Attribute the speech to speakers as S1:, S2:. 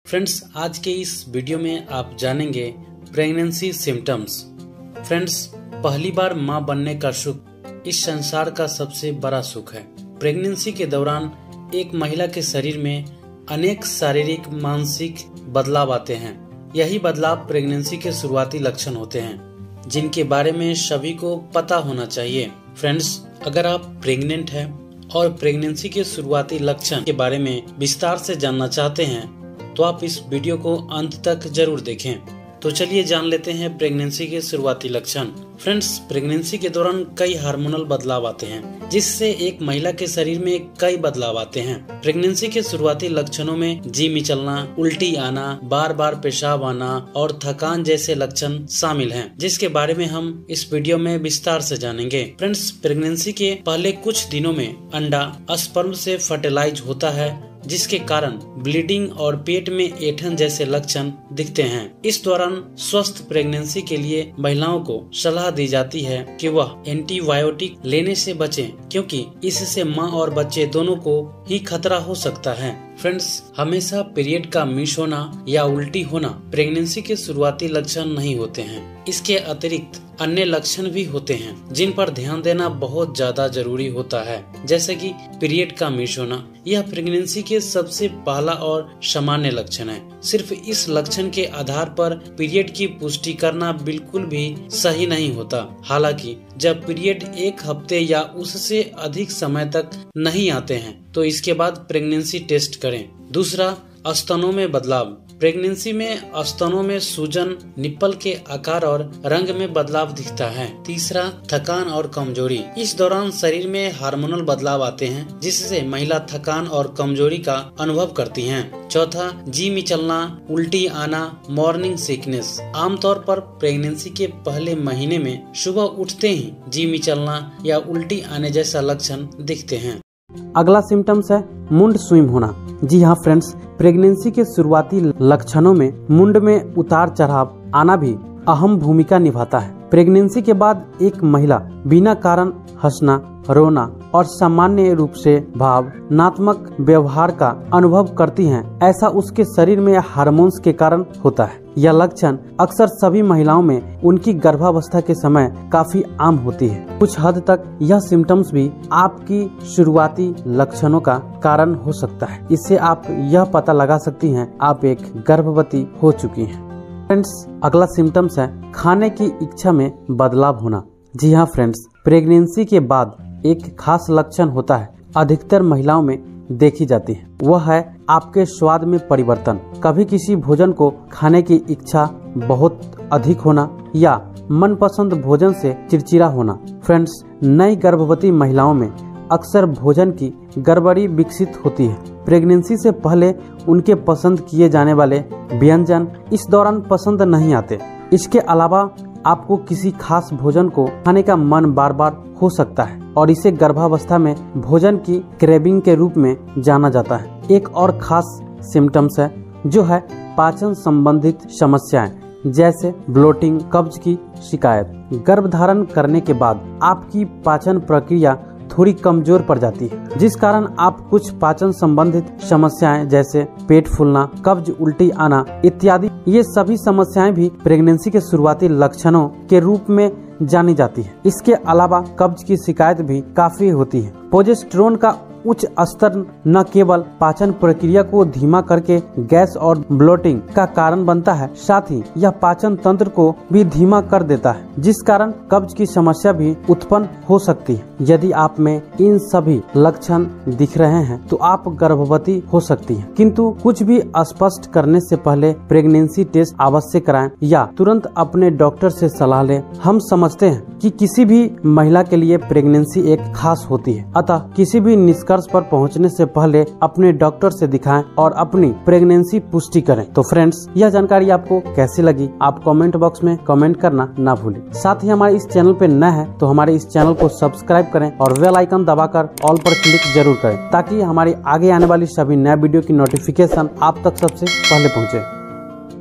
S1: Friends, आज के इस वीडियो में आप जानेंगे प्रेगनेंसी सिम्टम्स। फ्रेंड्स, पहली बार मां बनने का सुख इस संसार का सबसे बड़ा सुख है। प्रेगनेंसी के दौरान एक महिला के शरीर में अनेक शारीरिक मानसिक बदलाव आते हैं। यही बदलाव प्रेगनेंसी के शुरुआती लक्षण होते हैं, जिनके बारे में सभी को पता होना चाहिए। फ्रेंड्स, अगर आप प्रेग्नेंट हैं और प्रेगनेंसी के शुरुआती लक्षण के बारे में विस्तार से जानना चाहते हैं तो आप इस वीडियो को अंत तक जरूर देखें। तो चलिए जान लेते हैं प्रेगनेंसी के शुरुआती लक्षण। फ्रेंड्स, प्रेगनेंसी के दौरान कई हार्मोनल बदलाव आते हैं, जिससे एक महिला के शरीर में कई बदलाव आते हैं। प्रेगनेंसी के शुरुआती लक्षणों में जी मिचलना, उल्टी आना, बार बार पेशाब आना और थकान जैसे लक्षण शामिल हैं, जिसके बारे में हम इस वीडियो में विस्तार से जानेंगे। फ्रेंड्स, प्रेगनेंसी के पहले कुछ दिनों में अंडा स्पर्म से फर्टिलाइज होता है, जिसके कारण ब्लीडिंग और पेट में ऐंठन जैसे लक्षण दिखते हैं। इस दौरान स्वस्थ प्रेगनेंसी के लिए महिलाओं को सलाह दी जाती है कि वह एंटीबायोटिक लेने से बचें, क्योंकि इससे मां और बच्चे दोनों को ही खतरा हो सकता है। फ्रेंड्स, हमेशा पीरियड का मिस होना या उल्टी होना प्रेगनेंसी के शुरुआती लक्षण नहीं होते हैं। इसके अतिरिक्त अन्य लक्षण भी होते हैं, जिन पर ध्यान देना बहुत ज्यादा जरूरी होता है, जैसे कि पीरियड का मिस होना। यह प्रेगनेंसी के सबसे पहला और सामान्य लक्षण है। सिर्फ इस लक्षण के आधार पर पीरियड की पुष्टि करना बिल्कुल भी सही नहीं होता। हालांकि जब पीरियड एक हफ्ते या उससे अधिक समय तक नहीं आते हैं तो इसके बाद प्रेगनेंसी टेस्ट करें। दूसरा, स्तनों में बदलाव। प्रेगनेंसी में स्तनों में सूजन, निप्पल के आकार और रंग में बदलाव दिखता है। तीसरा, थकान और कमजोरी। इस दौरान शरीर में हार्मोनल बदलाव आते हैं, जिससे महिला थकान और कमजोरी का अनुभव करती हैं। चौथा, जी मिचलना, उल्टी आना, मॉर्निंग सिकनेस। आमतौर पर प्रेगनेंसी के पहले महीने में सुबह उठते ही जी मिचलना या उल्टी आने जैसा लक्षण दिखते हैं।
S2: अगला सिम्टम्स है मुंड स्विम होना। जी हाँ फ्रेंड्स, प्रेगनेंसी के शुरुआती लक्षणों में मुंड में उतार चढ़ाव आना भी अहम भूमिका निभाता है। प्रेगनेंसी के बाद एक महिला बिना कारण हंसना, रोना और सामान्य रूप से भावनात्मक व्यवहार का अनुभव करती हैं। ऐसा उसके शरीर में हार्मोन्स के कारण होता है। यह लक्षण अक्सर सभी महिलाओं में उनकी गर्भावस्था के समय काफी आम होती है। कुछ हद तक यह सिम्टम्स भी आपकी शुरुआती लक्षणों का कारण हो सकता है। इससे आप यह पता लगा सकती हैं आप एक गर्भवती हो चुकी हैं। फ्रेंड्स, अगला सिम्टम्स है खाने की इच्छा में बदलाव होना। जी हाँ फ्रेंड्स, प्रेगनेंसी के बाद एक खास लक्षण होता है, अधिकतर महिलाओं में देखी जाती है। वह है आपके स्वाद में परिवर्तन। कभी किसी भोजन को खाने की इच्छा बहुत अधिक होना या मनपसंद भोजन से चिड़चिड़ा होना। फ्रेंड्स, नई गर्भवती महिलाओं में अक्सर भोजन की गड़बड़ी विकसित होती है। प्रेगनेंसी से पहले उनके पसंद किए जाने वाले व्यंजन इस दौरान पसंद नहीं आते। इसके अलावा आपको किसी खास भोजन को खाने का मन बार बार हो सकता है और इसे गर्भावस्था में भोजन की क्रेविंग के रूप में जाना जाता है। एक और खास सिम्टम्स है जो है पाचन संबंधित समस्याएं, जैसे ब्लोटिंग, कब्ज की शिकायत। गर्भधारण करने के बाद आपकी पाचन प्रक्रिया थोड़ी कमजोर पड़ जाती है, जिस कारण आप कुछ पाचन संबंधित समस्याएं जैसे पेट फूलना, कब्ज, उल्टी आना इत्यादि, ये सभी समस्याएं भी प्रेगनेंसी के शुरुआती लक्षणों के रूप में जानी जाती है। इसके अलावा कब्ज की शिकायत भी काफी होती है। प्रोजेस्टेरोन का उच्च स्तर न केवल पाचन प्रक्रिया को धीमा करके गैस और ब्लोटिंग का कारण बनता है, साथ ही यह पाचन तंत्र को भी धीमा कर देता है, जिस कारण कब्ज की समस्या भी उत्पन्न हो सकती है। यदि आप में इन सभी लक्षण दिख रहे हैं तो आप गर्भवती हो सकती हैं, किंतु कुछ भी स्पष्ट करने से पहले प्रेगनेंसी टेस्ट अवश्य कराएं या तुरंत अपने डॉक्टर से सलाह लें। हम समझते हैं कि किसी भी महिला के लिए प्रेगनेंसी एक खास होती है, अतः किसी भी निष्कर्ष पर पहुंचने से पहले अपने डॉक्टर से दिखाएं और अपनी प्रेगनेंसी पुष्टि करें। तो फ्रेंड्स, यह जानकारी आपको कैसी लगी आप कमेंट बॉक्स में कमेंट करना ना भूलें। साथ ही हमारे इस चैनल पे नए हैं तो हमारे इस चैनल को सब्सक्राइब करें और बेल आइकन दबाकर ऑल पर क्लिक जरूर करें, ताकि हमारी आगे आने वाली सभी नए वीडियो की नोटिफिकेशन आप तक सबसे पहले पहुँचे।